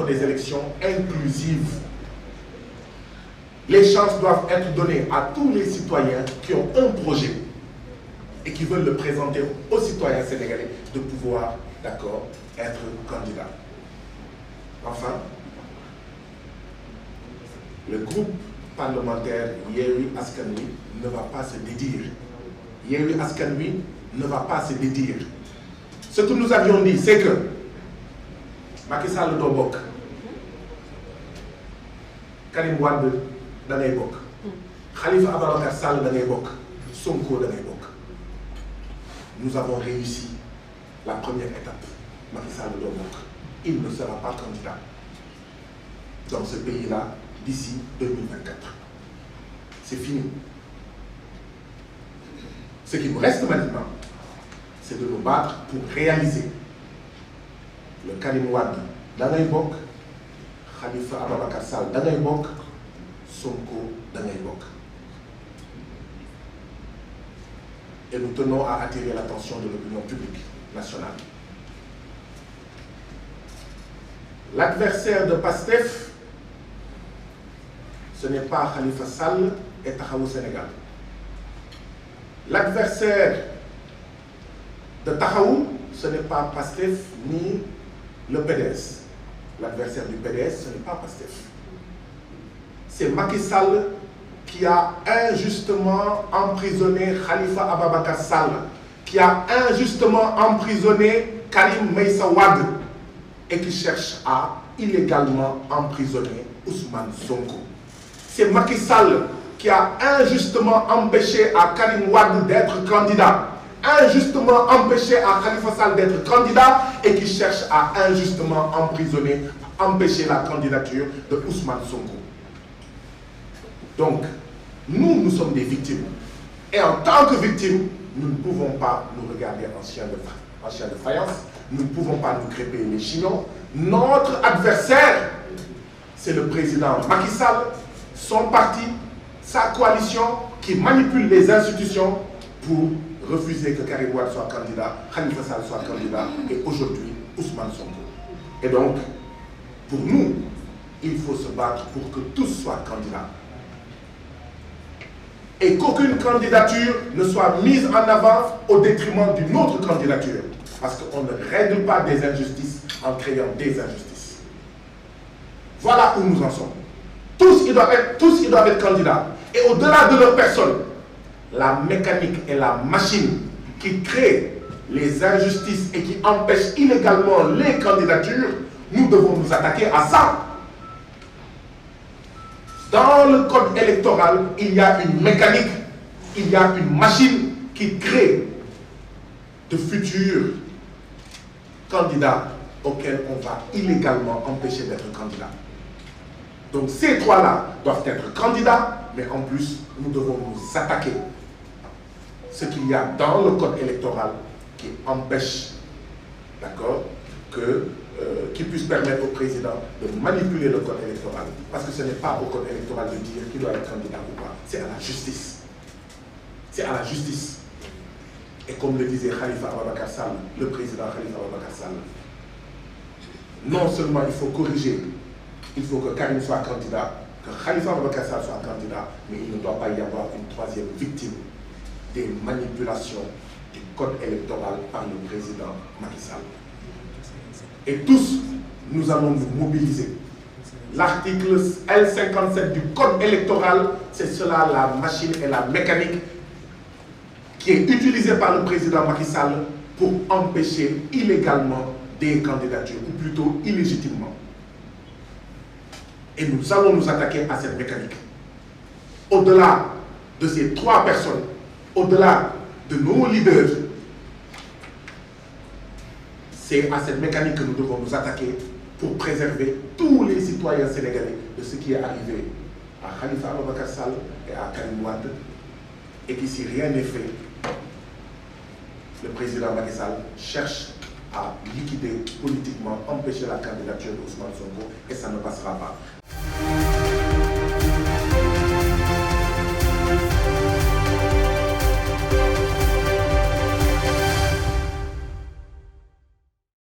pour des élections inclusives. Les chances doivent être données à tous les citoyens qui ont un projet et qui veulent le présenter aux citoyens sénégalais de pouvoir, d'accord, être candidats. Enfin, le groupe parlementaire Yewwi Askan Wi ne va pas se dédire. Yewwi Askan Wi ne va pas se dédire. Ce que nous avions dit, c'est que Macky Sall doo bokk, Karim Wade da ngay bokk, Khalifa Ababacar Sall da ngay bokk, Sonko da ngay bokk. Nous avons réussi la première étape. Macky Sall doo bokk. Il ne sera pas candidat dans ce pays-là d'ici 2024. C'est fini. Ce qui nous reste maintenant, c'est de nous battre pour réaliser le Karim Wade da ngay bokk, Khalifa Ababacar Sall da ngay bokk, Sonko da ngay bokk. Et nous tenons à attirer l'attention de l'opinion publique nationale. L'adversaire de PASTEF, ce n'est pas Khalifa Sall et Taxawu Sénégal. L'adversaire de Taxawu, ce n'est pas PASTEF ni le PDS. L'adversaire du PDS, ce n'est pas PASTEF. C'est Macky Sall qui a injustement emprisonné Khalifa Ababacar Sall, qui a injustement emprisonné Karim Meïssa Wade et qui cherche à illégalement emprisonner Ousmane Sonko. C'est Macky Sall qui a injustement empêché à Karim Wade d'être candidat, injustement empêché à Khalifa Sall d'être candidat et qui cherche à injustement empêcher la candidature de Ousmane Sonko. Donc, nous sommes des victimes. Et en tant que victimes, nous ne pouvons pas nous regarder en chien de faïence. Nous ne pouvons pas nous crêper les chignons. Notre adversaire, c'est le président Macky Sall, son parti, sa coalition qui manipule les institutions pour refuser que Karim Wade soit candidat, Khalifa Sall soit candidat et aujourd'hui Ousmane Sonko. Et donc, pour nous, il faut se battre pour que tous soient candidats. Et qu'aucune candidature ne soit mise en avant au détriment d'une autre candidature. Parce qu'on ne règle pas des injustices en créant des injustices. Voilà où nous en sommes. Tous, ils doivent être candidats. Et au-delà de leur personne, la mécanique et la machine qui crée les injustices et qui empêchent illégalement les candidatures, nous devons nous attaquer à ça. Dans le code électoral, il y a une mécanique, il y a une machine qui crée de futurs candidats auxquels on va illégalement empêcher d'être candidats. Donc ces trois-là doivent être candidats, mais en plus, nous devons nous attaquer ce qu'il y a dans le code électoral qui empêche, d'accord, qui puisse permettre au président de manipuler le code électoral. Parce que ce n'est pas au code électoral de dire qui doit être candidat ou pas. C'est à la justice. C'est à la justice. Et comme le disait Khalifa Ababacar Sall, le président Khalifa Ababacar Sall, non seulement il faut corriger, il faut que Karim soit candidat, que Khalifa Ababacar Sall soit candidat, mais il ne doit pas y avoir une troisième victime des manipulations du code électoral par le président Macky Sall. Et tous, nous allons nous mobiliser. L'article L57 du code électoral, c'est cela la machine et la mécanique qui est utilisée par le président Macky Sall pour empêcher illégalement des candidatures, ou plutôt illégitimement. Et nous allons nous attaquer à cette mécanique. Au-delà de ces trois personnes, au-delà de nos leaders, c'est à cette mécanique que nous devons nous attaquer pour préserver tous les citoyens sénégalais de ce qui est arrivé à Khalifa Ababacar Sall et à Karim Wade, et que si rien n'est fait, le président Macky Sall cherche à liquider politiquement, empêcher la candidature d'Ousmane Sonko, et ça ne passera pas.